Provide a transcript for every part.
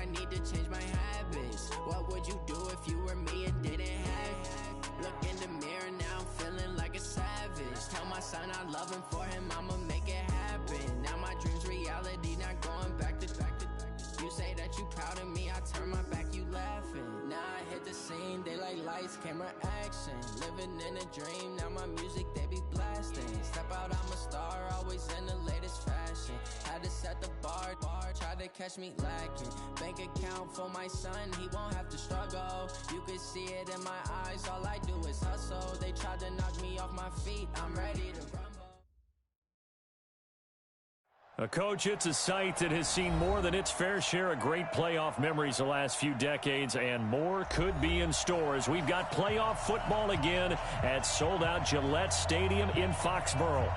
I need to change my habits. What would you do if you were me and didn't have it? Look in the mirror, now I'm feeling like a savage. Tell my son I love him, for him I'ma make it happen. Now my dream's reality, not going back to. You say that you proud of me, I turn my back, you laughing. Now I hit the scene, they like lights, camera, action. Living in a dream, now my music they be blasting. Step out, I'm a star, always in the latest fashion. Had to set the bar, try to catch me lacking. Bank account for my son, he won't have to struggle. You can see it in my eyes, all I do is hustle. They tried to knock me off my feet, I'm ready to rumble. A coach, it's a site that has seen more than its fair share of great playoff memories the last few decades, and more could be in store as we've got playoff football again at sold-out Gillette Stadium in Foxborough.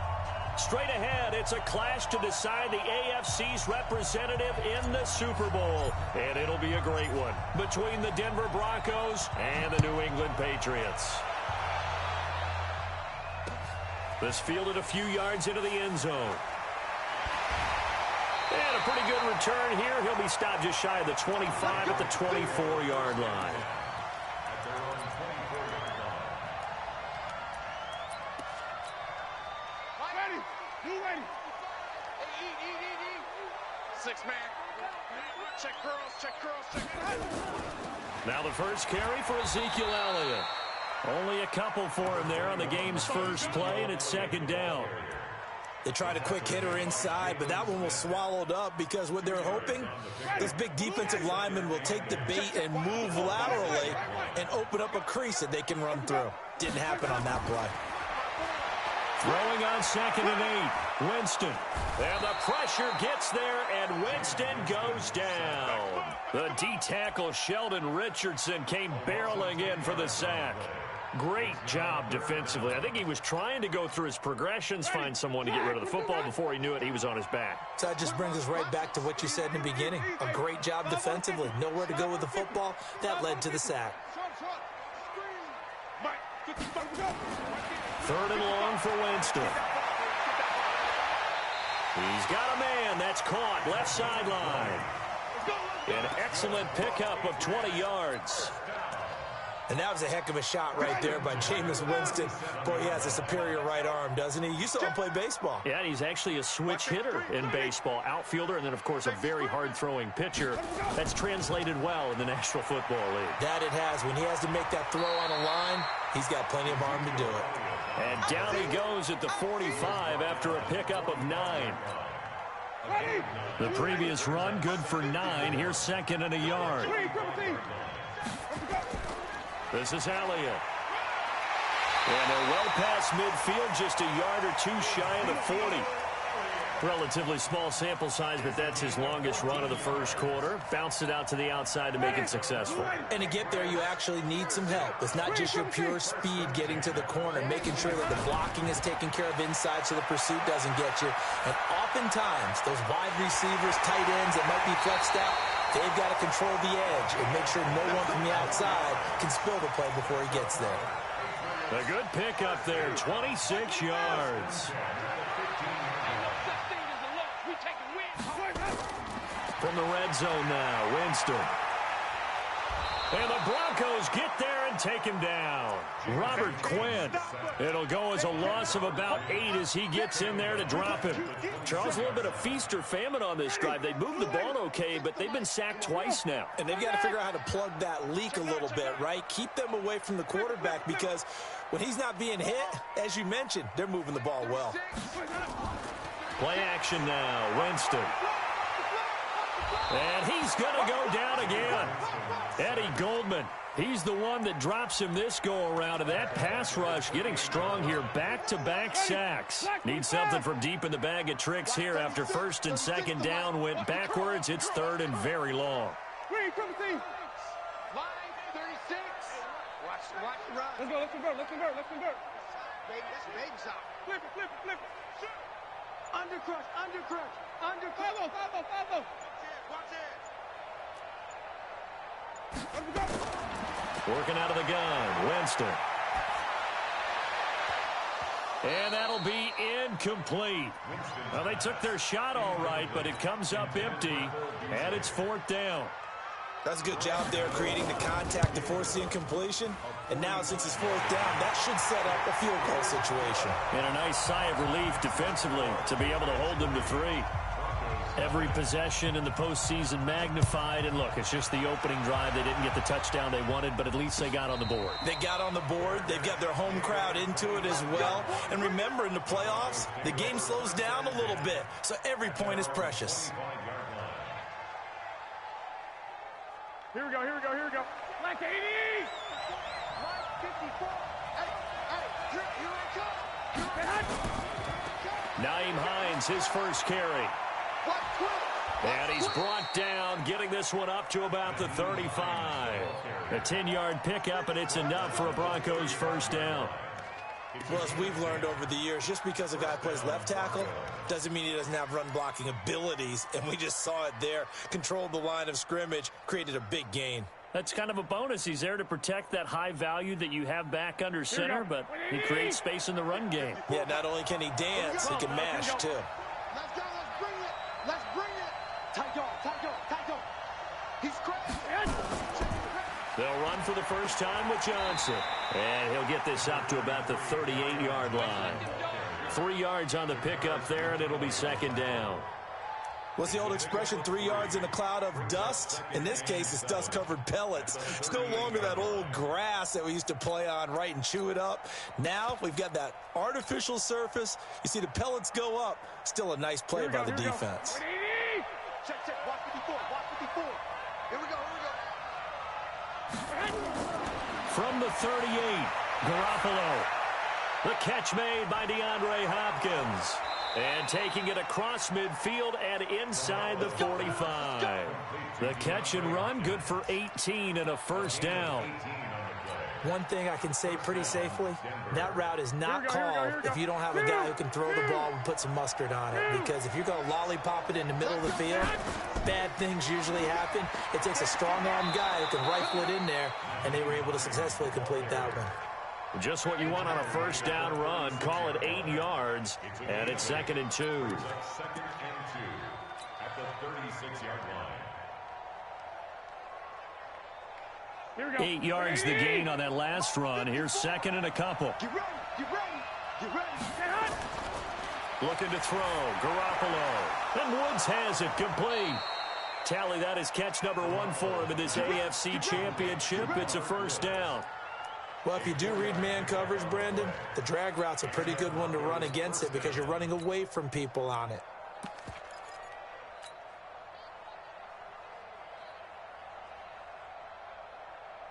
Straight ahead, it's a clash to decide the AFC's representative in the Super Bowl, and it'll be a great one between the Denver Broncos and the New England Patriots. This fielded a few yards into the end zone. And a pretty good return here. He'll be stopped just shy of the 25 at the 24-yard line. Ready. You ready. Six man. Check girls, check girls, check. Now the first carry for Ezekiel Elliott. Only a couple for him there on the game's first play, and it's second down. They tried a quick hitter inside, but that one was swallowed up because what they're hoping, this big defensive lineman will take the bait and move laterally and open up a crease that they can run through. Didn't happen on that play. Throwing on 2nd and 8, Winston. And the pressure gets there, and Winston goes down. The D-tackle Sheldon Richardson came barreling in for the sack. Great job defensively. I think he was trying to go through his progressions, find someone to get rid of the football. Before he knew it, he was on his back. So that just brings us right back to what you said in the beginning. A great job defensively. Nowhere to go with the football. That led to the sack. 3rd and long for Winston. He's got a man. That's caught. Left sideline. An excellent pickup of 20 yards. And that was a heck of a shot right there by Jameis Winston. Boy, he has a superior right arm, doesn't he? You saw him play baseball. Yeah, he's actually a switch hitter in baseball. Outfielder, and then, of course, a very hard-throwing pitcher. That's translated well in the National Football League. That it has. When he has to make that throw on a line, he's got plenty of arm to do it. And down he goes at the 45 after a pickup of 9. The previous run, good for 9. Here's 2nd and a yard. This is Elliott. And they're well past midfield, just a yard or two shy of the 40. Relatively small sample size, but that's his longest run of the first quarter. Bounced it out to the outside to make it successful. And to get there, you actually need some help. It's not just your pure speed getting to the corner, making sure that the blocking is taken care of inside so the pursuit doesn't get you. And oftentimes, those wide receivers, tight ends that might be flexed out, they've got to control the edge and make sure no one from the outside can spill the play before he gets there. A good pickup there, 26 yards. From the red zone now, Winston. And the Broncos get there and take him down. Robert Quinn. It'll go as a loss of about 8 as he gets in there to drop him. Charles, a little bit of feast or famine on this drive. They moved the ball okay, but they've been sacked twice now. And they've got to figure out how to plug that leak a little bit, right? Keep them away from the quarterback because when he's not being hit, as you mentioned, they're moving the ball well. Play action now, Winston. And he's going to go down again. Eddie Goldman, he's the one that drops him this go-around. And that pass rush getting strong here. Back-to-back sacks. Need something from deep in the bag of tricks here after 1st and 2nd down went backwards. It's 3rd and very long. Line 36. Watch the run. Let's convert. Baby stop. Flip it. Undercrush. Follow. Watch it. Working out of the gun, Winston. And that'll be incomplete. Well, they took their shot all right, but it comes up empty, and it's 4th down. That's a good job there creating the contact to force the incompletion. And now since it's fourth down, that should set up a field goal situation. And a nice sigh of relief defensively to be able to hold them to 3. Every possession in the postseason magnified. And look, it's just the opening drive. They didn't get the touchdown they wanted, but at least they got on the board. They got on the board. They've got their home crowd into it as well. And remember, in the playoffs, the game slows down a little bit. So every point is precious. Here we go, here we go, here we go. Like 80! Like 54. Hey, here I come. Naeem Hines, his first carry. And he's brought down, getting this one up to about the 35. A 10-yard pickup, and it's enough for a Broncos first down. Well, as we've learned over the years, just because a guy plays left tackle doesn't mean he doesn't have run-blocking abilities, and we just saw it there. Controlled the line of scrimmage, created a big gain. That's kind of a bonus. He's there to protect that high value that you have back under center, but he creates space in the run game. Yeah, not only can he dance, he can mash, too. Let's go, let's bring it. Let's bring it. Tight dog. He's crazy. They'll run for the first time with Johnson. And he'll get this up to about the 38-yard line. 3 yards on the pickup there, and it'll be second down. What's the old expression, 3 yards in a cloud of dust? In this case, it's dust-covered pellets. It's no longer that old grass that we used to play on, right, and chew it up. Now we've got that artificial surface. You see the pellets go up. Still a nice play by the defense. Check. Watch 54. Here we go. From the 38, Garoppolo. The catch made by DeAndre Hopkins. And taking it across midfield and inside the 45. The catch and run, good for 18 and a first down. One thing I can say pretty safely, that route is not called if you don't have a guy who can throw the ball and put some mustard on it. Because if you're going to lollipop it in the middle of the field, bad things usually happen. It takes a strong-arm guy who can rifle it in there, and they were able to successfully complete that one. Just what you want on a first down run. Call it 8 yards, and it's 2nd and 2. 2nd and 2 at the 36-yard line. 8 yards the gain on that last run. Here's 2nd and a couple. Get ready. Looking to throw. Garoppolo. And Woods has it complete. Tally that is catch number 1 for him in this AFC Championship. It's a first down. Well, if you do read man coverage, Brandon, the drag route's a pretty good one to run against it because you're running away from people on it.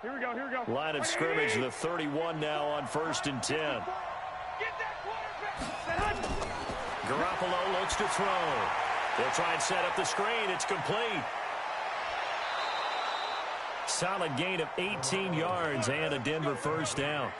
Here we go. Line of scrimmage, the 31 now on 1st and 10. Get that quarterback. Garoppolo looks to throw. They'll try and set up the screen. It's complete. Solid gain of 18 yards and a Denver first down.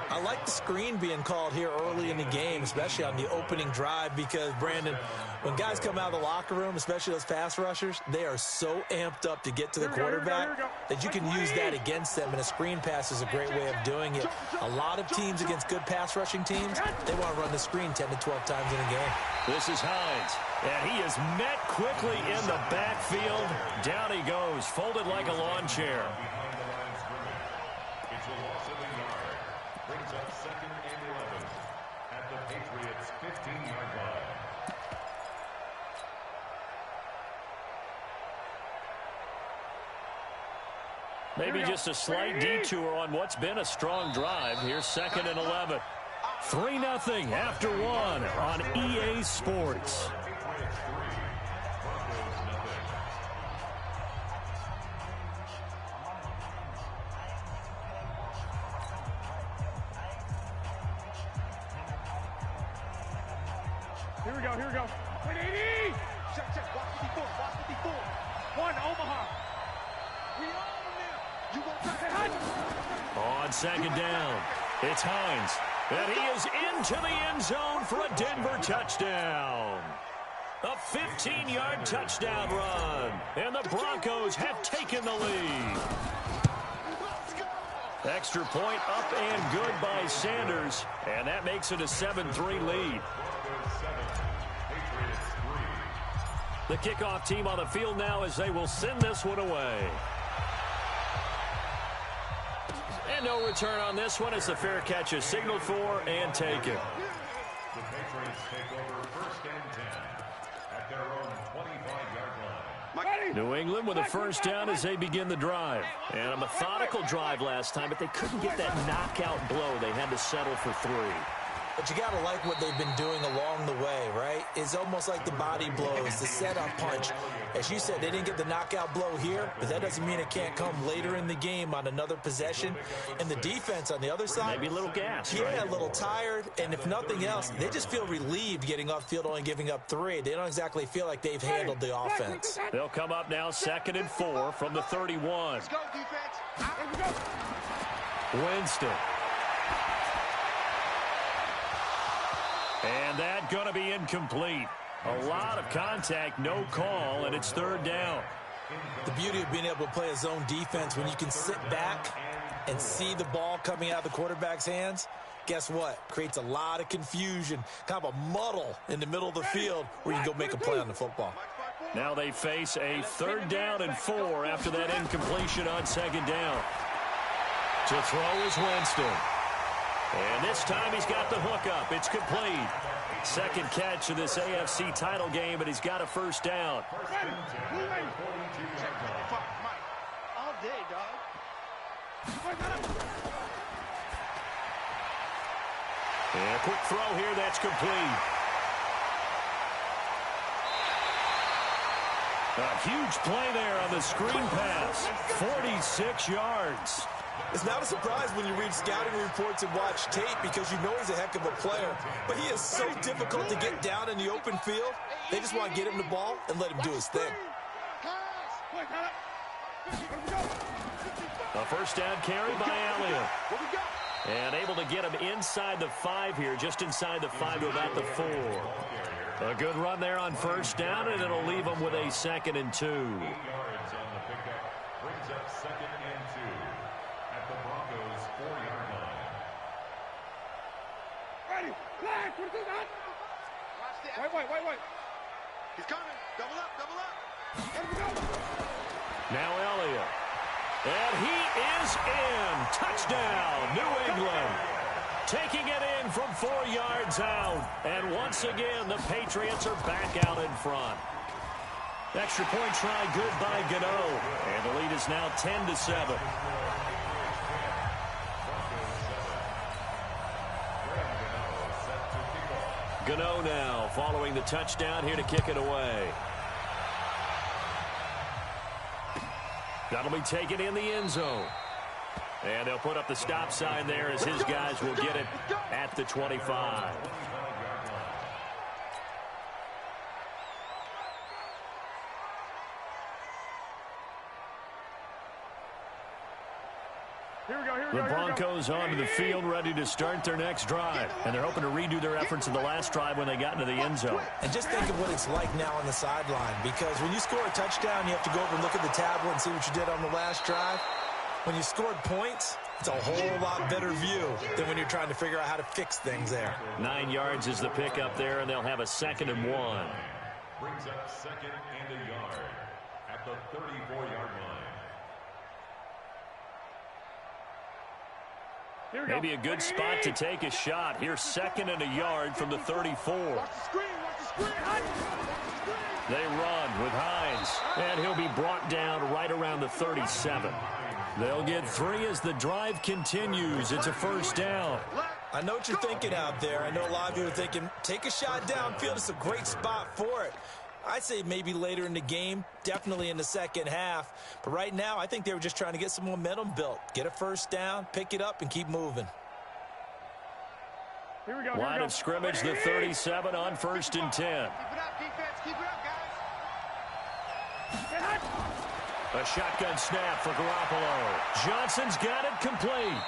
I like the screen being called here early in the game, especially on the opening drive, because, Brandon, when guys come out of the locker room, especially those pass rushers, they are so amped up to get to the quarterback that you can use that against them, and a screen pass is a great way of doing it. A lot of teams against good pass rushing teams, they want to run the screen 10 to 12 times in a game. This is Hines, and he is met quickly in the backfield. Down he goes, folded like a lawn chair. It's a loss of a yard. Brings up 2nd and 11 at the Patriots' 15-yard line. Maybe just a slight detour on what's been a strong drive. Here's 2nd and 11. 3-0 after 1 on EA Sports. Here we go. 180. Check. Watch 54. 1 Omaha. We own them. You won't touch it. On 2nd down, it's Hines. And he is into the end zone for a Denver touchdown. A 15-yard touchdown run. And the Broncos have taken the lead. Extra point up and good by Sanders. And that makes it a 7-3 lead. The kickoff team on the field now as they will send this one away. And no return on this one as the fair catch is signaled for and taken. The Patriots take over 1st and 10 at their own 25-yard line. New England with a first down as they begin the drive. And a methodical drive last time, but they couldn't get that knockout blow. They had to settle for 3. But you got to like what they've been doing along the way, right? It's almost like the body blows, the setup punch. As you said, they didn't get the knockout blow here, but that doesn't mean it can't come later in the game on another possession. And the defense on the other side, maybe a little gassed, yeah, right? A little tired. And if nothing else, they just feel relieved getting off field, only giving up 3. They don't exactly feel like they've handled the offense. They'll come up now 2nd and 4 from the 31. Let's go, defense. Here we go. Winston. And that going to be incomplete. A lot of contact, no call, and it's 3rd down. The beauty of being able to play a zone defense when you can sit back and see the ball coming out of the quarterback's hands, guess what? Creates a lot of confusion, kind of a muddle in the middle of the field where you can go make a play on the football. Now they face a 3rd down and 4 after that incompletion on 2nd down. To throw is Winston. And this time he's got the hook up. It's complete. 2nd catch of this AFC title game, and he's got a first down. All day, dog. And a quick throw here, that's complete. A huge play there on the screen pass. 46 yards. It's not a surprise when you read scouting reports and watch tape because you know he's a heck of a player. But he is so difficult to get down in the open field. They just want to get him the ball and let him do his thing. A first down carry by Elliott. And able to get him inside the 5 here, just inside the 5 to about the 4. A good run there on first down, and it'll leave him with a 2nd and 2. 8 yards on the pickup brings up 2nd and 2 at the Broncos' 4-yard line. Ready. Flag. What is that? Wait. He's coming. Double up. Here we go. Now Elliott. And he is in. Touchdown, New England. Taking it in from 4 yards out. And once again, the Patriots are back out in front. Extra point try good by Gano. And the lead is now 10-7. Gano now following the touchdown here to kick it away. That'll be taken in the end zone. And they'll put up the stop sign there as his guys will get it at the 25. The Broncos onto the field, ready to start their next drive. And they're hoping to redo their efforts in the last drive when they got into the end zone. And just think of what it's like now on the sideline, because when you score a touchdown, you have to go over and look at the tablet and see what you did on the last drive. When you scored points, it's a whole lot better view than when you're trying to figure out how to fix things there. 9 yards is the pickup there, and they'll have a 2nd and 1. Brings up 2nd and a yard at the 34-yard line. Maybe a good spot to take a shot. Here's 2nd and a yard from the 34. Watch the screen. They run with Hines, and he'll be brought down right around the 37. They'll get 3 as the drive continues. It's a first down. I know what you're thinking out there. I know a lot of you are thinking, take a shot downfield. It's a great spot for it. I'd say maybe later in the game, definitely in the second half. But right now, I think they were just trying to get some momentum built. Get a first down, pick it up, and keep moving. Here we go. Line of scrimmage, the 37 on 1st and 10. Keep it up, defense. Keep it up, guys. A shotgun snap for Garoppolo. Johnson's got it complete.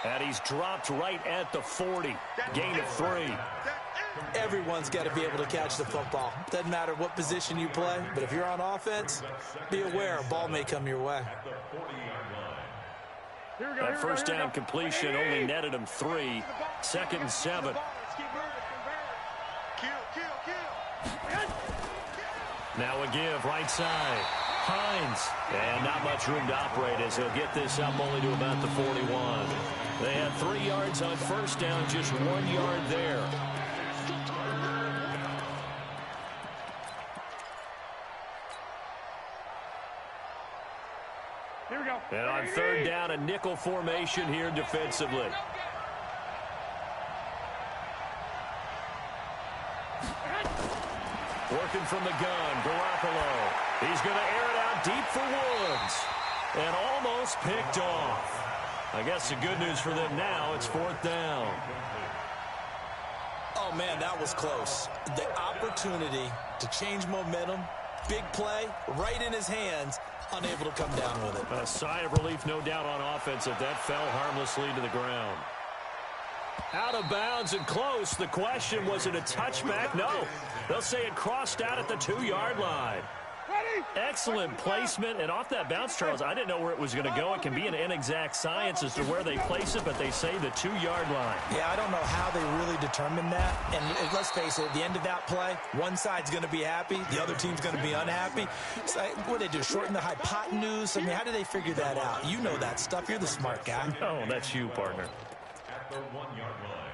And he's dropped right at the 40. Gain of 3. Everyone's got to be able to catch the football. Doesn't matter what position you play, but if you're on offense, be aware a ball may come your way. That first down completion only netted him 3. 2nd and 7. Kill. Now a give right side. Hines. And not much room to operate as he'll get this up only to about the 41. They had 3 yards on first down, just 1 yard there. Here we go. And on third down, a nickel formation here defensively. Working from the gun, Garoppolo. He's going to air it out deep for Woods. And almost picked off. I guess the good news for them now, it's 4th down. Oh, man, that was close. The opportunity to change momentum, big play, right in his hands, unable to come down with it. A sigh of relief, no doubt, on offense if that fell harmlessly to the ground. Out of bounds and close. The question, was it a touchback? No. They'll say it crossed out at the 2-yard line. Excellent placement, and off that bounce, Charles, I didn't know where it was going to go. It can be an inexact science as to where they place it, but they say the 2-yard line. Yeah, I don't know how they really determined that. And let's face it, at the end of that play, one side's going to be happy, the other team's going to be unhappy. So, what did they do, shorten the hypotenuse? I mean, how did they figure that out? You know that stuff. You're the smart guy. Oh, that's you, partner. At the 1-yard line.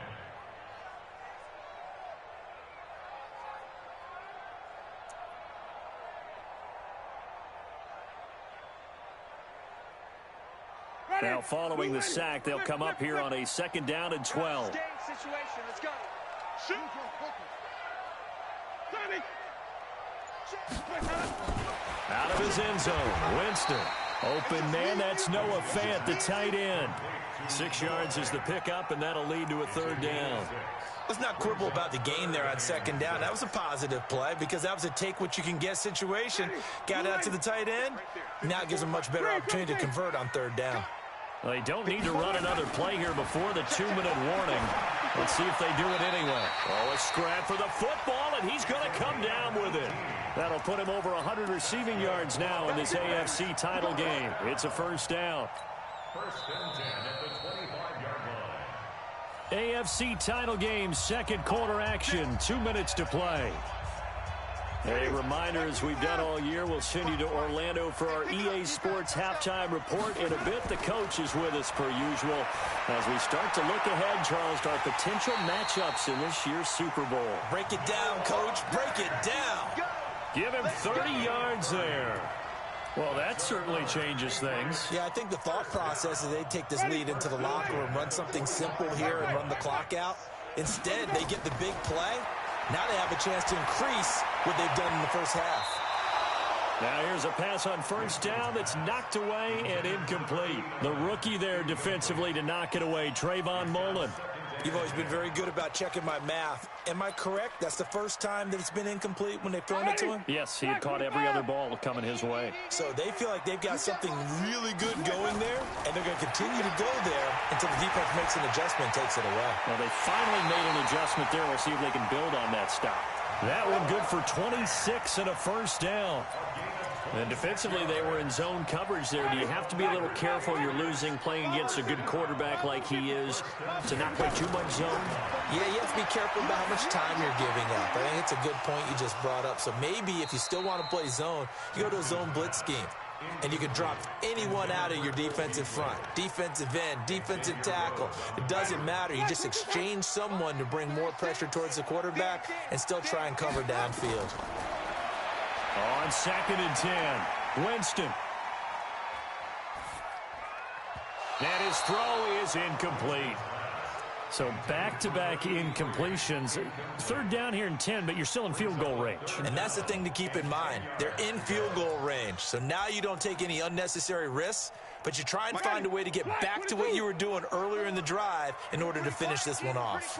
Now following the sack, they'll come up here on a 2nd down and 12. Situation. Let's go. Shoot. Out of his end zone, Winston. Open man, that's Noah Fant, the tight end. 6 yards is the pickup, and that'll lead to a 3rd down. Let's not quibble about the gain there on 2nd down. That was a positive play because that was a take-what-you-can-get situation. Got out to the tight end. Now it gives them a much better opportunity to convert on 3rd down. Well, they don't need to run another play here before the 2-minute warning. Let's see if they do it anyway. Oh, a scrap for the football, and he's going to come down with it. That'll put him over 100 receiving yards now in this AFC title game. It's a 1st down. 1st and 10 at the 25-yard line. AFC title game, 2nd quarter action, 2 minutes to play. A reminder, as we've done all year, we'll send you to Orlando for our EA Sports halftime report. In a bit, the coach is with us per usual as we start to look ahead, Charles, to our potential matchups in this year's Super Bowl. Break it down, Coach. Break it down. Give him 30 yards there. Well, that certainly changes things. Yeah, I think the thought process is they take this lead into the locker room, run something simple here and run the clock out. Instead, they get the big play. Now they have a chance to increase what they've done in the first half. Now here's a pass on 1st down that's knocked away and incomplete. The rookie there defensively to knock it away, Trayvon Mullen. You've always been very good about checking my math. Am I correct? That's the first time that it's been incomplete when they've thrown it to him? Yes, he had caught every other ball coming his way. So they feel like they've got something really good going there, and they're going to continue to go there until the defense makes an adjustment and takes it away. Well, they finally made an adjustment there. We'll see if they can build on that stop. That one good for 26 and a 1st down. And defensively, they were in zone coverage there. Do you have to be a little careful? You're losing, playing against a good quarterback like he is, to not play too much zone? Yeah, you have to be careful about how much time you're giving up. I think it's a good point you just brought up. So maybe if you still want to play zone, you go to a zone blitz scheme. And you can drop anyone out of your defensive front. Defensive end, defensive tackle. It doesn't matter. You just exchange someone to bring more pressure towards the quarterback and still try and cover downfield. On 2nd and 10, Winston. And his throw is incomplete. So back-to-back incompletions. 3rd down here in 10, but you're still in field goal range. And that's the thing to keep in mind. They're in field goal range. So now you don't take any unnecessary risks, but you try and find a way to get back to what you were doing earlier in the drive in order to finish this one off.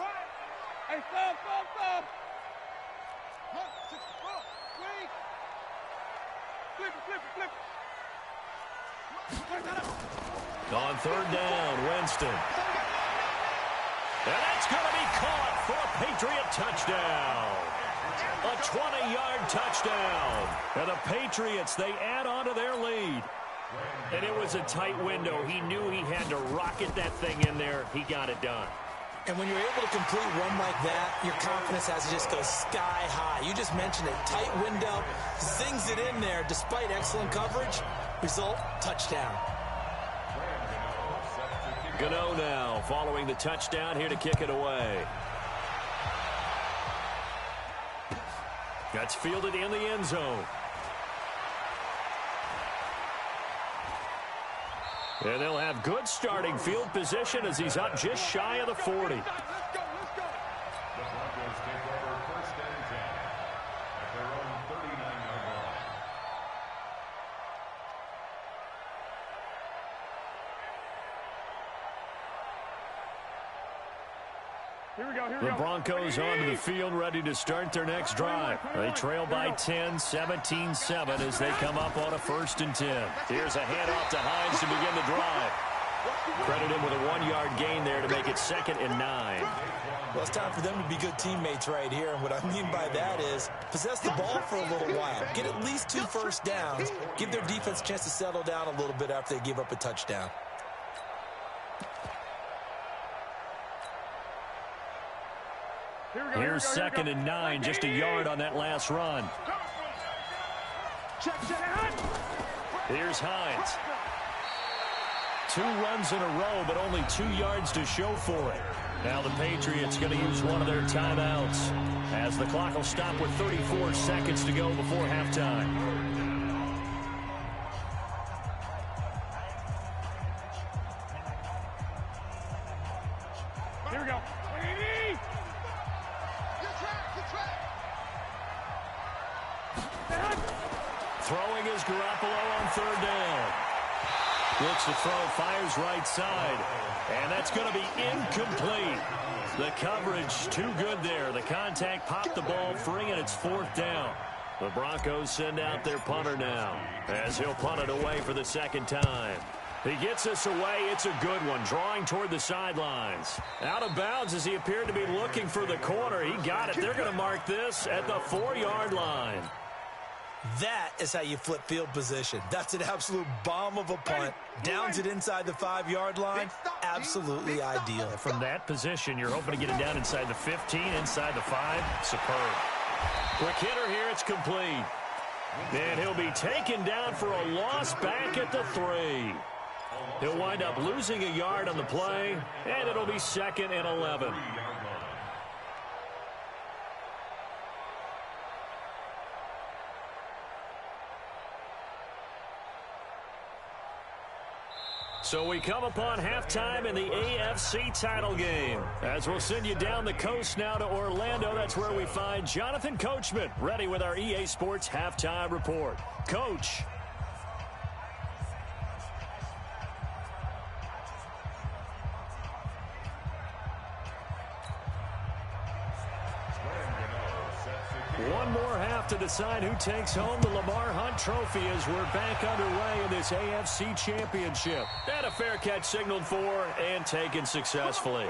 Hey, stop. On 3rd down, Winston. And that's going to be caught for a Patriot touchdown. A 20-yard touchdown. And the Patriots, they add on to their lead. And it was a tight window. He knew he had to rocket that thing in there. He got it done. And when you're able to complete one like that, your confidence has to just go sky high. You just mentioned it. Tight window, zings it in there despite excellent coverage. Result, touchdown. Gano now following the touchdown here to kick it away. That's fielded in the end zone. And they'll have good starting field position as he's up just shy of the 40. The Broncos take over first and 10 at their own 39-yard line. The Broncos onto the field ready to start their next drive. They trail by 10, 17-7 as they come up on a 1st and 10. Here's a handoff to Hines to begin the drive. Credit him with a 1-yard gain there to make it 2nd and 9. Well, it's time for them to be good teammates right here. And what I mean by that is possess the ball for a little while. Get at least 2 first downs. Give their defense a chance to settle down a little bit after they give up a touchdown. Here's 2nd and 9, just a yard on that last run. Here's Hines. 2 runs in a row, but only 2 yards to show for it. Now the Patriots going to use one of their timeouts as the clock will stop with 34 seconds to go before halftime. Here we go. Throwing is Garoppolo on 3rd down. Looks to throw, fires right side. And that's going to be incomplete. The coverage too good there. The contact popped the ball free, and it's 4th down. The Broncos send out their punter now as he'll punt it away for the 2nd time. He gets us away. It's a good one, drawing toward the sidelines. Out of bounds as he appeared to be looking for the corner. He got it. They're going to mark this at the 4-yard line. That is how you flip field position. That's an absolute bomb of a punt. Downs it inside the 5-yard line. Absolutely ideal. From that position, you're hoping to get it down inside the 15, inside the 5. Superb. Quick hitter here. It's complete. And he'll be taken down for a loss back at the 3. He'll wind up losing a yard on the play, and it'll be 2nd and 11. So we come upon halftime in the AFC title game. As we'll send you down the coast now to Orlando, that's where we find Jonathan Coachman, ready with our EA Sports halftime report. Coach. One more half to decide who takes home the Lamar Hunt Trophy as we're back underway in this AFC Championship. And a fair catch signaled for and taken successfully.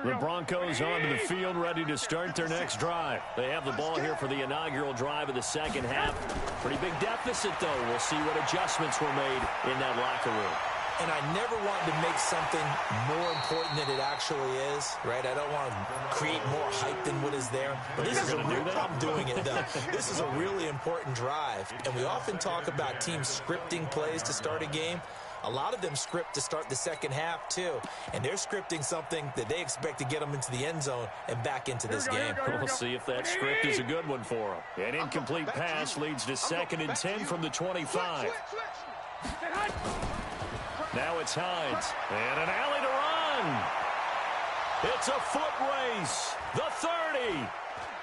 The Broncos onto the field ready to start their next drive. They have the ball here for the inaugural drive of the 2nd half. Pretty big deficit, though. We'll see what adjustments were made in that locker room. And I never want to make something more important than it actually is, right? I don't want to create more hype than what is there. But this is a real, I'm doing it, though. This is a really important drive. And we often talk about teams scripting plays to start a game. A lot of them script to start the 2nd half, too. And they're scripting something that they expect to get them into the end zone and back into this game. We'll see if that script is a good one for them. An incomplete pass leads to 2nd and 10 from the 25. Now it's Hines. And an alley to run. It's a foot race. The 30.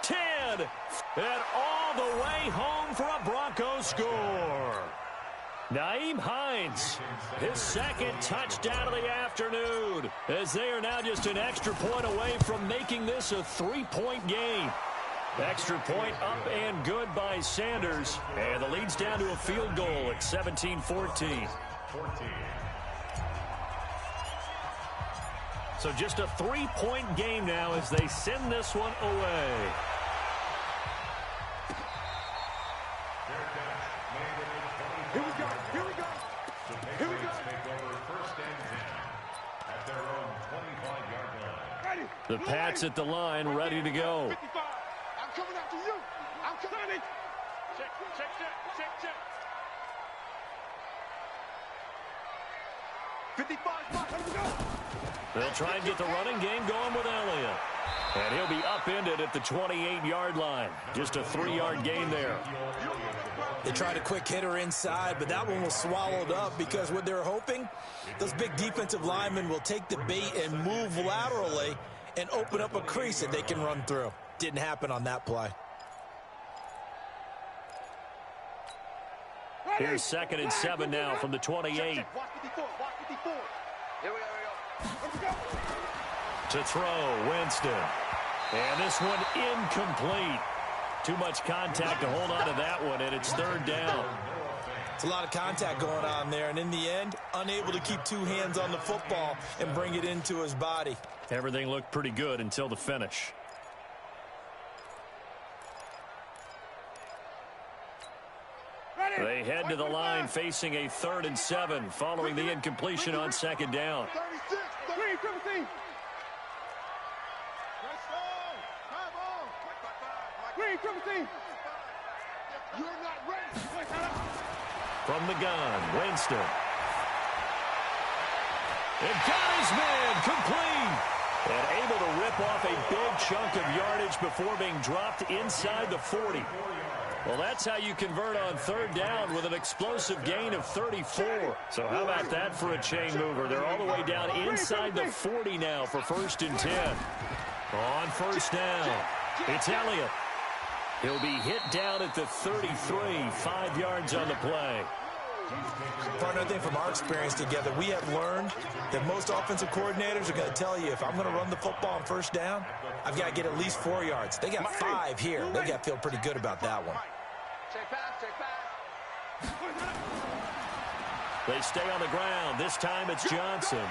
10. And all the way home for a Broncos score. Nyheim Hines, his 2nd touchdown of the afternoon, as they are now just an extra point away from making this a 3-point game. Extra point up and good by Sanders. And the lead's down to a field goal at 17-14. So just a 3-point game now as they send this one away. Here we go. Here we go. Here we go. Take over first and 10 at their own 25-yard line. Ready. The Pats at the line, ready to go. 55. I'm coming after you. I'm coming. Check. 55. Let me go. They'll try and get the running game going with Elliott. And he'll be upended at the 28-yard line. Just a 3-yard gain there. They tried a quick hitter inside, but that one was swallowed up because what they're hoping, those big defensive linemen will take the bait and move laterally and open up a crease that they can run through. Didn't happen on that play. Here's 2nd and 7 now from the 28. Watch 54. Here we go. To throw, Winston. And this one incomplete. Too much contact to hold on to that one, and it's 3rd down. It's a lot of contact going on there, and in the end, unable to keep 2 hands on the football and bring it into his body. Everything looked pretty good until the finish. They head to the line facing a 3rd and 7 following the incompletion on 2nd down. 36. Green, 17. Green, 17. You're not ready. From the gun, Winston. And got his man complete. And able to rip off a big chunk of yardage before being dropped inside the 40. Well, that's how you convert on 3rd down with an explosive gain of 34. So how about that for a chain mover? They're all the way down inside the 40 now for 1st and 10. On 1st down, it's Elliott. He'll be hit down at the 33, 5 yards on the play. Partner, I think from our experience together, we have learned that most offensive coordinators are going to tell you, if I'm going to run the football on 1st down, I've got to get at least 4 yards. They got 5 here. They got to feel pretty good about that one. Check pass. They stay on the ground. This time it's Johnson.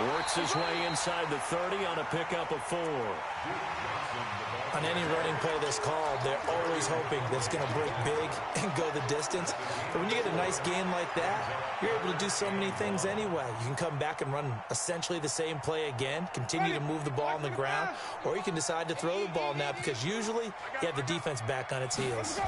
Works his way inside the 30 on a pickup of 4. On any running play that's called, they're always hoping that it's going to break big and go the distance. But when you get a nice gain like that, you're able to do so many things anyway. You can come back and run essentially the same play again, continue to move the ball on the ground, or you can decide to throw the ball now because usually you have the defense back on its heels.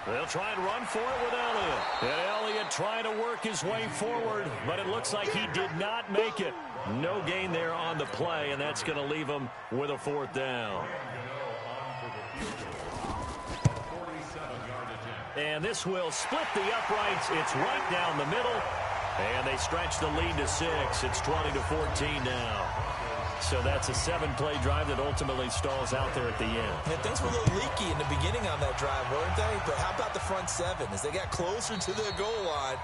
They'll try and run for it with Elliott. And Elliott trying to work his way forward, but it looks like he did not make it. No gain there on the play, and that's going to leave him with a 4th down. And this will split the uprights. It's right down the middle. And they stretch the lead to 6. It's 20-14 now. So that's a 7-play drive that ultimately stalls out there at the end. Yeah, things were a little leaky in the beginning on that drive, weren't they? But how about the front 7? As they got closer to the goal line,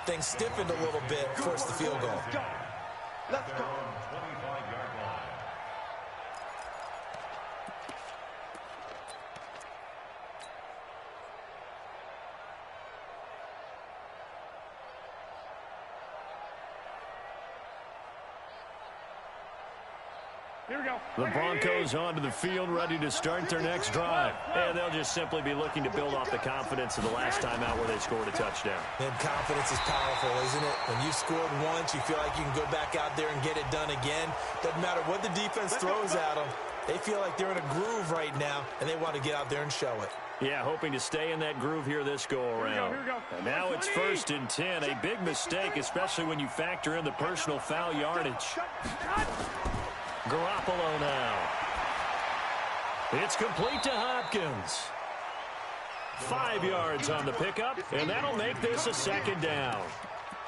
things stiffened a little bit, forced the field goal. Let's go. Here we go. The Broncos onto the field, ready to start their next drive. And they'll just simply be looking to build off the confidence of the last time out where they scored a touchdown. And confidence is powerful, isn't it? When you scored once, you feel like you can go back out there and get it done again. Doesn't matter what the defense throws at them. They feel like they're in a groove right now, and they want to get out there and show it. Yeah, hoping to stay in that groove here this go-around. And now it's 1st and 10. A big mistake, especially when you factor in the personal foul yardage. Garoppolo now. It's complete to Hopkins. 5 yards on the pickup, and that'll make this a 2nd down.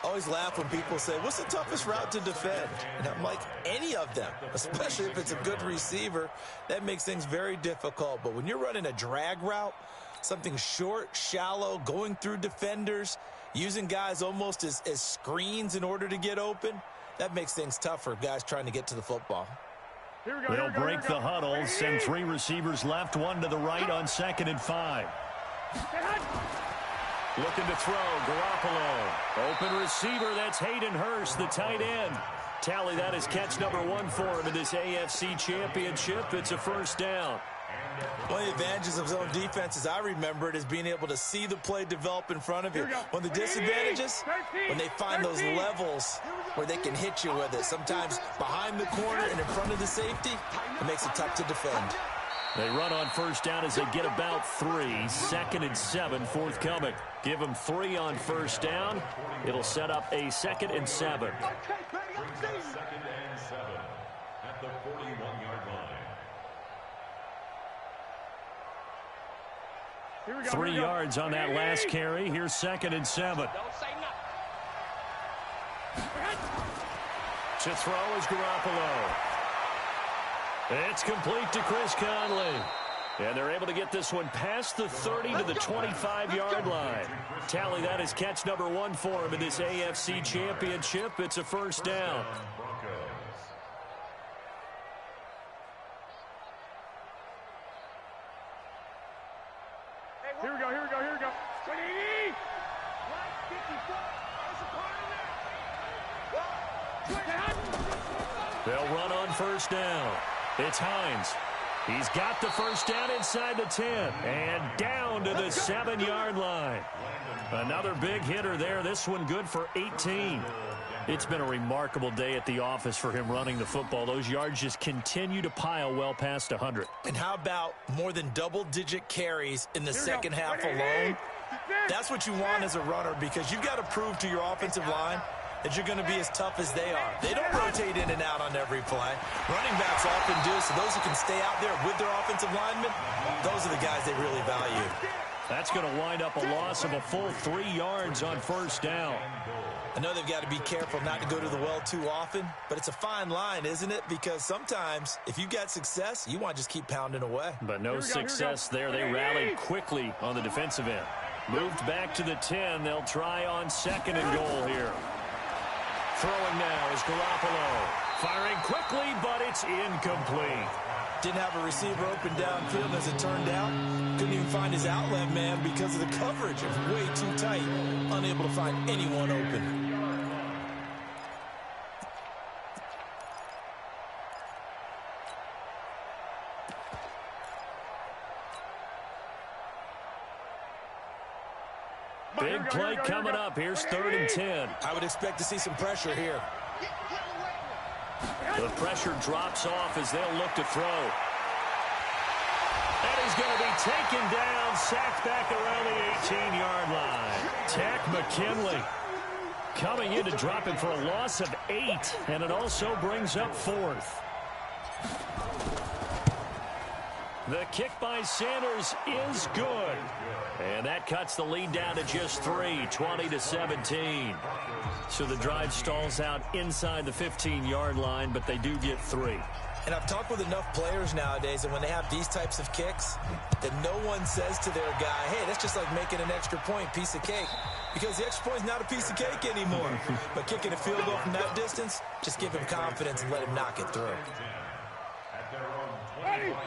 Always laugh when people say, what's the toughest route to defend? And I'm like, any of them, especially if it's a good receiver. That makes things very difficult. But when you're running a drag route, something short, shallow, going through defenders, using guys almost as screens in order to get open, that makes things tough for guys trying to get to the football. They'll break the huddle, send 3 receivers left, 1 to the right on 2nd and 5. Looking to throw, Garoppolo. Open receiver, that's Hayden Hurst, the tight end. Tally that is catch number 1 for him in this AFC Championship. It's a first down. One of the advantages of zone defense, as I remember it, is being able to see the play develop in front of you. One of the disadvantages, when they find those levels where they can hit you with it, sometimes behind the corner and in front of the safety, it makes it tough to defend. They run on first down as they get about 3. 2nd and 7 forthcoming. Give them 3 on first down. It'll set up a 2nd and 7. Brings up 2nd and 7 at the 41-yard line. 3 yards on that last carry. Here's 2nd and 7. Don't say nothing. To throw is Garoppolo. It's complete to Chris Conley. And they're able to get this one past the 30 to the 25-yard line. Tally that is catch number 1 for him in this AFC Championship. It's a first down. Here we go. 180. 54. They'll run on first down. It's Hines. He's got the first down inside the 10 and down to the 7-yard line. Another big hitter there. This one good for 18. It's been a remarkable day at the office for him running the football. Those yards just continue to pile well past 100. And how about more than double-digit carries in the second half alone? That's what you want as a runner, because you've got to prove to your offensive line that you're going to be as tough as they are. They don't rotate in and out on every play. Running backs often do, so those who can stay out there with their offensive linemen, those are the guys they really value. That's going to wind up a loss of a full 3 yards on first down. I know they've got to be careful not to go to the well too often, but it's a fine line, isn't it? Because sometimes, if you've got success, you want to just keep pounding away. But no success there. They rallied quickly on the defensive end. Moved back to the 10. They'll try on 2nd and goal here. Throwing now is Garoppolo. Firing quickly, but it's incomplete. Didn't have a receiver open downfield, as it turned out. Couldn't even find his outlet man because of the coverage. It was way too tight. Unable to find anyone open. Big play coming up. Here's 3rd and 10. I would expect to see some pressure here. The pressure drops off as they'll look to throw. And he's going to be taken down, sacked back around the 18-yard line. Tack McKinley coming in to drop it for a loss of 8, and it also brings up 4th. The kick by Sanders is good. And that cuts the lead down to just 3, 20-17. So the drive stalls out inside the 15-yard line, but they do get 3. And I've talked with enough players nowadays, and when they have these types of kicks, that no one says to their guy, hey, that's just like making an extra point, piece of cake. Because the extra point is not a piece of cake anymore. But kicking a field goal from that distance, just give him confidence and let him knock it through.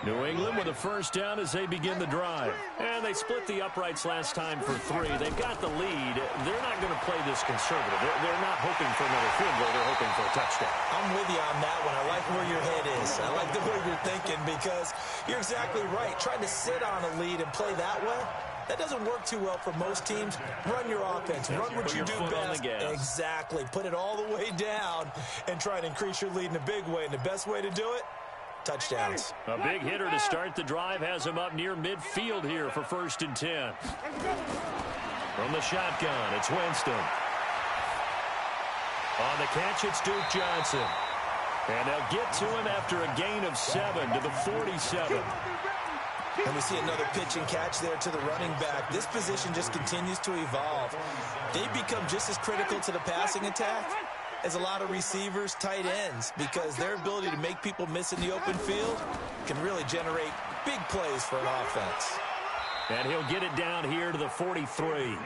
New England with a first down as they begin the drive. And they split the uprights last time for 3. They've got the lead. They're not going to play this conservative. They're not hoping for another field goal. They're hoping for a touchdown. I'm with you on that one. I like where your head is. I like the way you're thinking, because you're exactly right. Trying to sit on a lead and play that way, that doesn't work too well for most teams. Run your offense. Run what you do best. Exactly. Put it all the way down and try and increase your lead in a big way. And the best way to do it, touchdowns. A big hitter to start the drive has him up near midfield here for 1st and 10. From the shotgun, it's Winston. On the catch, it's Duke Johnson. And they'll get to him after a gain of 7 to the 47. And we see another pitch and catch there to the running back. This position just continues to evolve. They've become just as critical to the passing attack as a lot of receivers, tight ends, because their ability to make people miss in the open field can really generate big plays for an offense. And he'll get it down here to the 43.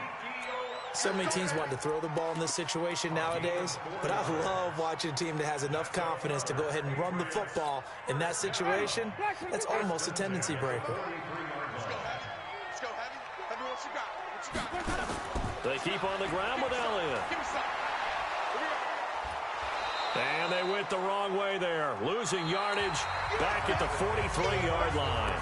So many teams want to throw the ball in this situation nowadays, but I love watching a team that has enough confidence to go ahead and run the football. In that situation, that's almost a tendency breaker. Let's go, Heavy. Heavy, what you got? What you got? They keep on the ground with Elliott. Give me some. And they went the wrong way there, losing yardage back at the 43-yard line.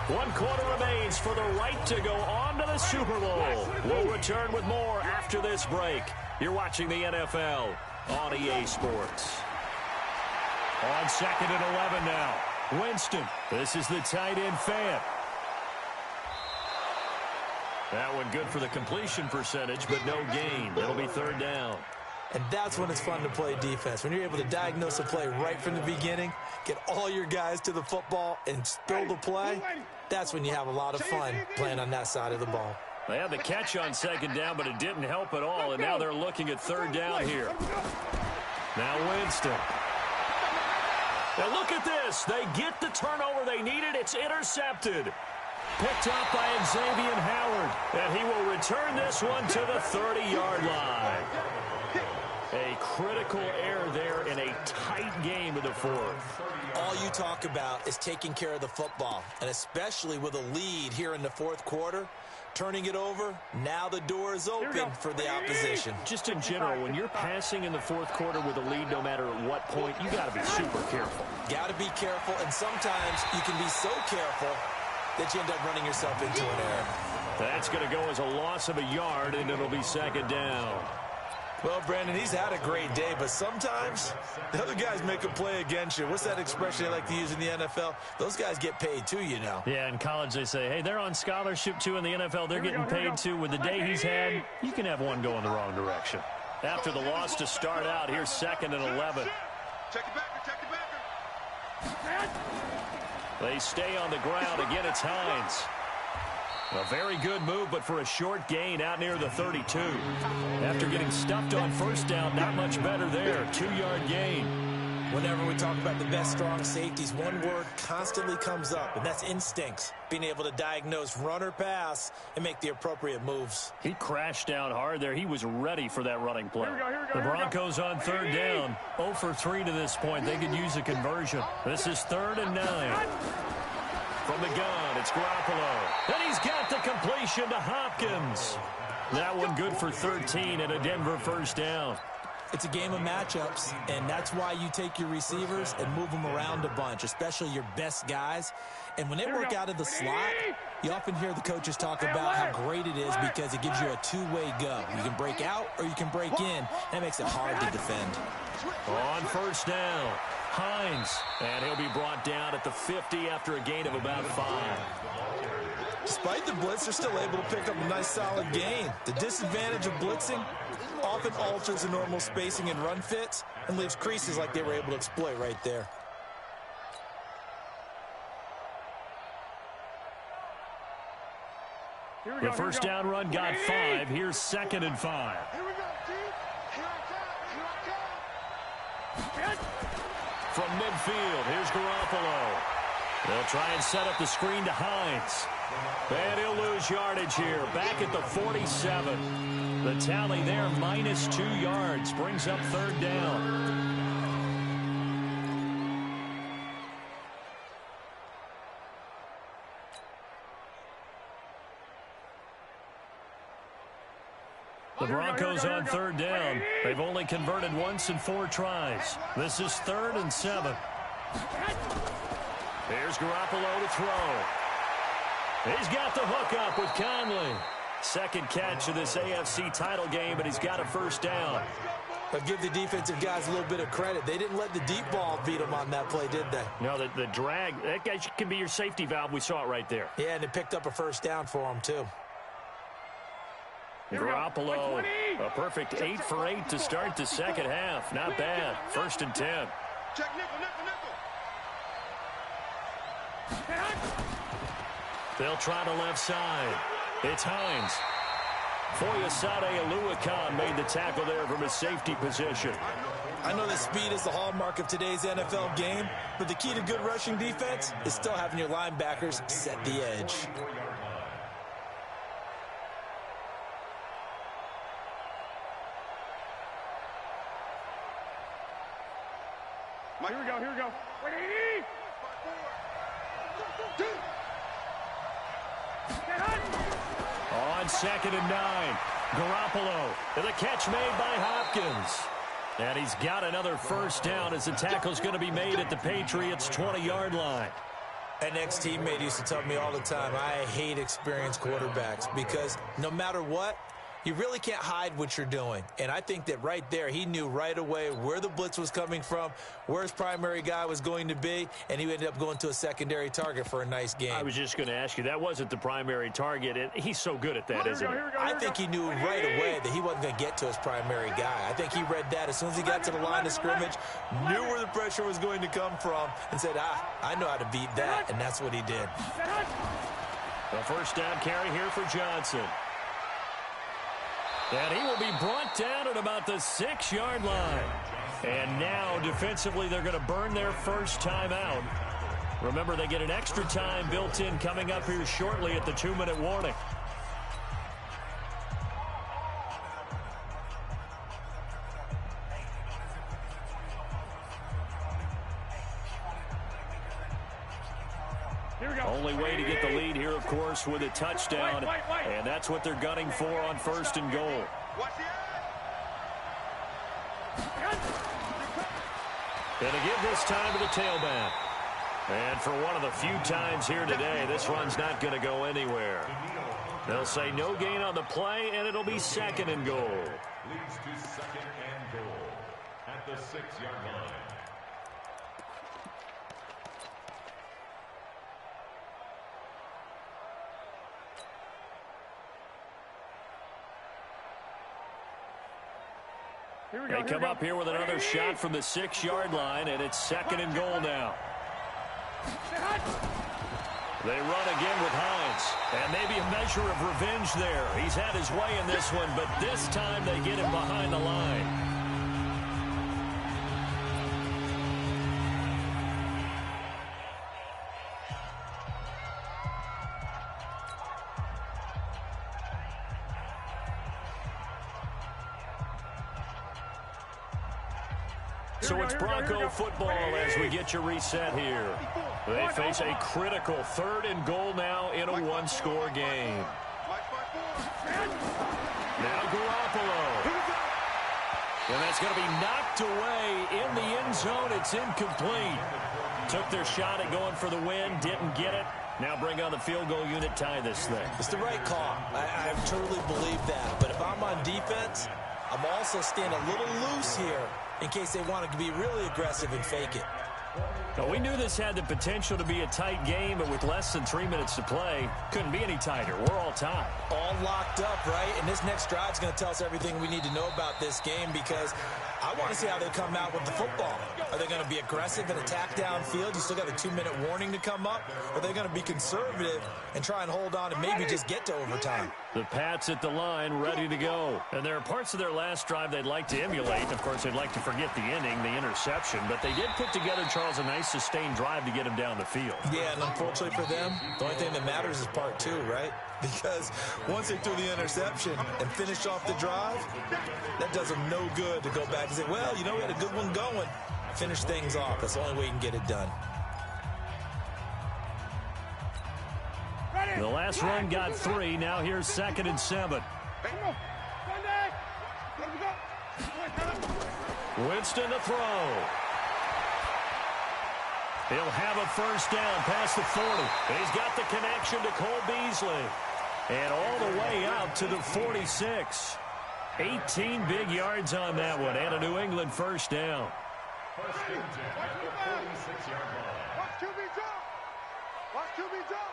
1 quarter remains for the right to go on to the Super Bowl. We'll return with more after this break. You're watching the NFL on EA Sports. On 2nd and 11 now. Winston. This is the tight end Fant. That one good for the completion percentage, but no gain. It'll be 3rd down. And that's when it's fun to play defense. When you're able to diagnose a play right from the beginning, get all your guys to the football, and spill the play, that's when you have a lot of fun playing on that side of the ball. They had the catch on 2nd down, but it didn't help at all, and now they're looking at 3rd down here. Now Winston. Now look at this. They get the turnover they needed. It's intercepted. Picked up by Xavier Howard, and he will return this one to the 30-yard line. A critical error there in a tight game in the 4th. All you talk about is taking care of the football, and especially with a lead here in the 4th quarter, turning it over, now the door is open for the opposition. Just in general, when you're passing in the 4th quarter with a lead, no matter at what point, you got to be super careful. Got to be careful, and sometimes you can be so careful that you end up running yourself into an error. That's going to go as a loss of a yard, and it'll be 2nd down. Well, Brandon, he's had a great day, but sometimes the other guys make a play against you. What's that expression they like to use in the NFL? Those guys get paid too, you know. Yeah, in college they say, hey, they're on scholarship too. In the NFL, they're getting paid too. With the day he's had, you can have one go in the wrong direction. After the loss to start out, here's 2nd and 11. Check it back, check it back. They stay on the ground. Again, it's Hines. A very good move, but for a short gain out near the 32. After getting stuffed on 1st down, not much better there. 2-yard gain. Whenever we talk about the best strong safeties, one word constantly comes up, and that's instincts. Being able to diagnose run or pass and make the appropriate moves. He crashed down hard there. He was ready for that running play. The Broncos on 3rd down. 0 for 3 to this point. They could use a conversion. This is 3rd and 9. From the gun, it's Garoppolo. And he's got the completion to Hopkins. That one good for 13 and a Denver 1st down. It's a game of matchups, and that's why you take your receivers and move them around a bunch, especially your best guys. And when they work out of the slot, you often hear the coaches talk about how great it is because it gives you a two-way go. You can break out or you can break in. That makes it hard to defend. On 1st down, Hines. And he'll be brought down at the 50 after a gain of about 5. Despite the blitz, they're still able to pick up a nice solid gain. The disadvantage of blitzing often alters the normal spacing and run fits and leaves creases like they were able to exploit right there. The 1st down run got 5. Here's 2nd and 5. Here we go, G. Here I come. From midfield, here's Garoppolo. They'll try and set up the screen to Hines. And he'll lose yardage here. Back at the 47. The tally there, minus 2 yards. Brings up 3rd down. The Broncos on 3rd down. They've only converted once in 4 tries. This is 3rd and 7. Here's Garoppolo to throw. He's got the hook up with Conley. 2nd catch of this AFC title game, but he's got a 1st down. But give the defensive guys a little bit of credit. They didn't let the deep ball beat them on that play, did they? No, the drag, that guy can be your safety valve. We saw it right there. Yeah, and it picked up a 1st down for them, too. Garoppolo, a perfect 8 for 8 to start the 2nd half. Not bad. 1st and 10. Check nickel, nickel, nickel. They'll try the left side. It's Hines. Foyesade Aluakan made the tackle there from his safety position. I know that speed is the hallmark of today's NFL game, but the key to good rushing defense is still having your linebackers set the edge. Wait, 80. On 2nd and 9. Garoppolo. And the catch made by Hopkins. And he's got another first down as the tackle's going to be made at the Patriots' 20-yard line. An ex-teammate used to tell me all the time, I hate experienced quarterbacks because no matter what, you really can't hide what you're doing. And I think that right there, he knew right away where the blitz was coming from, where his primary guy was going to be, and he ended up going to a secondary target for a nice game. I was just going to ask you, that wasn't the primary target, and he's so good at that, isn't he? I think he knew right away that he wasn't going to get to his primary guy. I think he read that as soon as he got to the line of scrimmage, knew where the pressure was going to come from, and said, I know how to beat that, and that's what he did. The first down carry here for Johnson. And he will be brought down at about the 6-yard line. And now, defensively, they're going to burn their first time out. Remember, they get an extra time built in coming up here shortly at the 2-minute warning. Only way to get the lead here, of course, with a touchdown. And that's what they're gunning for on 1st and goal. And to give this time to the tailback. And for one of the few times here today, this run's not going to go anywhere. They'll say no gain on the play, and it'll be 2nd and goal. Leads to 2nd and goal at the 6-yard line. They come up here with another shot from the 6-yard line, and it's 2nd and goal now. They run again with Hines, and maybe a measure of revenge there. He's had his way in this one, but this time they get him behind the line. So it's Bronco football as we get your reset here. They face a critical 3rd and goal now in a 1-score game. Now Garoppolo. And that's going to be knocked away in the end zone. It's incomplete. Took their shot at going for the win, didn't get it. Now bring on the field goal unit, tie this thing. It's the right call. I truly believe that. But if I'm on defense, I'm also staying a little loose here in case they want to be really aggressive and fake it. Now, we knew this had the potential to be a tight game, but with less than 3 minutes to play, couldn't be any tighter. We're all tied. All locked up, right? And this next drive is going to tell us everything we need to know about this game because I want to see how they come out with the football. Are they going to be aggressive and attack downfield? You still got a 2-minute warning to come up? Or are they going to be conservative and try and hold on and maybe just get to overtime? The Pats at the line, ready to go. And there are parts of their last drive they'd like to emulate. Of course, they'd like to forget the ending, the interception. But they did put together, Charles, a nice sustained drive to get him down the field. Yeah, and unfortunately for them, the only thing that matters is part 2, right? Because once they threw the interception and finished off the drive, that does them no good to go back and say, well, you know, we had a good one going. Finish things off. That's the only way you can get it done. The last run got 3. Now here's 2nd and 7. Winston to throw. He'll have a first down past the 40. He's got the connection to Cole Beasley. And all the way out to the 46. 18 big yards on that one, and a New England first down. First and 10 at the 46-yard line. Watch QB jump. Watch QB jump.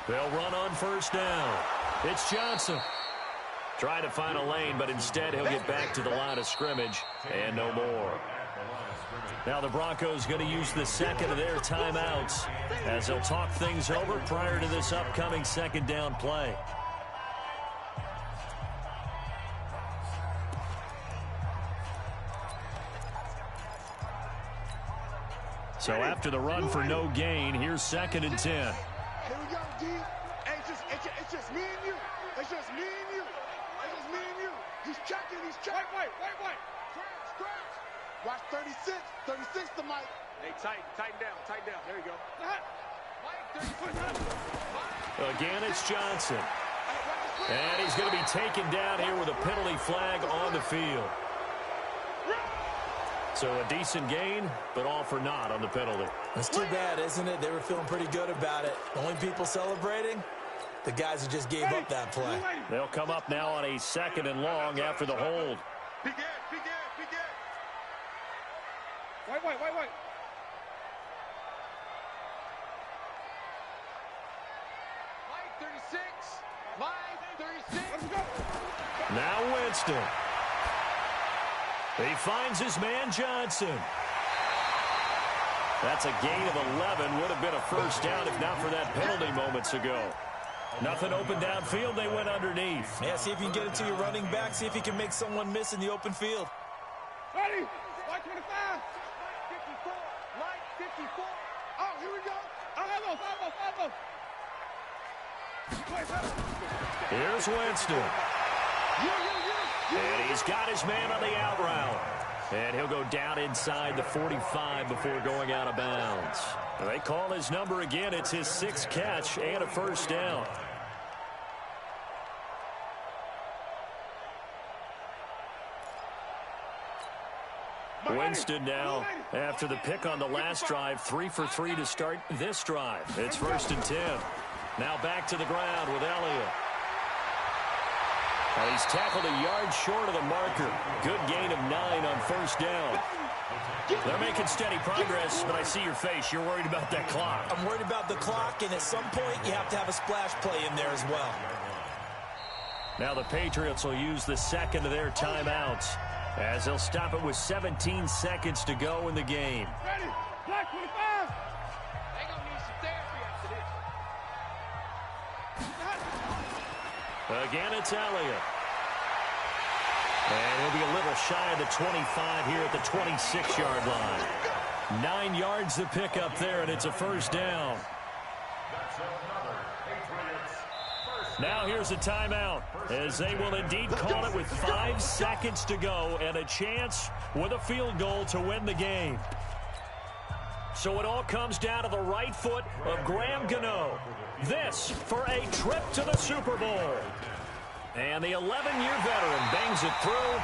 They'll run on first down. It's Johnson. Trying to find a lane, but instead he'll get back to the line of scrimmage and no more. Now the Broncos going to use the second of their timeouts as they'll talk things over prior to this upcoming 2nd down play. So after the run for no gain, here's 2nd and 10. Here we go, D. It's just me and you. It's just me and you. It's just me and you. He's checking. Wait. Scratch. Watch 36. 36 to Mike. Hey, tighten down. There you go. Again, it's Johnson. And he's going to be taken down here with a penalty flag on the field. So a decent gain, but all for naught on the penalty. That's too bad, isn't it? They were feeling pretty good about it. The only people celebrating, the guys who just gave up that play. They'll come up now on a 2nd and long after the hold. Wait. Now Winston. He finds his man Johnson. That's a gain of 11. Would have been a first down if not for that penalty moments ago. Nothing open downfield. They went underneath. Yeah, see if you can get it to your running back. See if you can make someone miss in the open field. Ready? Line 25. Line 54. Oh, here we go. Elbow. Here's Winston. And he's got his man on the out route. And he'll go down inside the 45 before going out of bounds. They call his number again. It's his 6th catch and a first down. Winston now, after the pick on the last drive, 3 for 3 to start this drive. It's 1st and 10. Now back to the ground with Elliott. And he's tackled a yard short of the marker. Good gain of 9 on first down. They're making steady progress, but I see your face. You're worried about that clock. I'm worried about the clock, and at some point, you have to have a splash play in there as well. Now the Patriots will use the 2nd of their timeouts, as they'll stop it with 17 seconds to go in the game. Ready? Black 25. They gonna need some therapy after this. Again, it's Elliott. And he'll be a little shy of the 25 here at the 26-yard line. 9 yards to pick up there, and it's a first down. Now here's a timeout, as they will indeed call it with 5 seconds to go and a chance with a field goal to win the game. So it all comes down to the right foot of Graham Gano. This for a trip to the Super Bowl. And the 11-year veteran bangs it through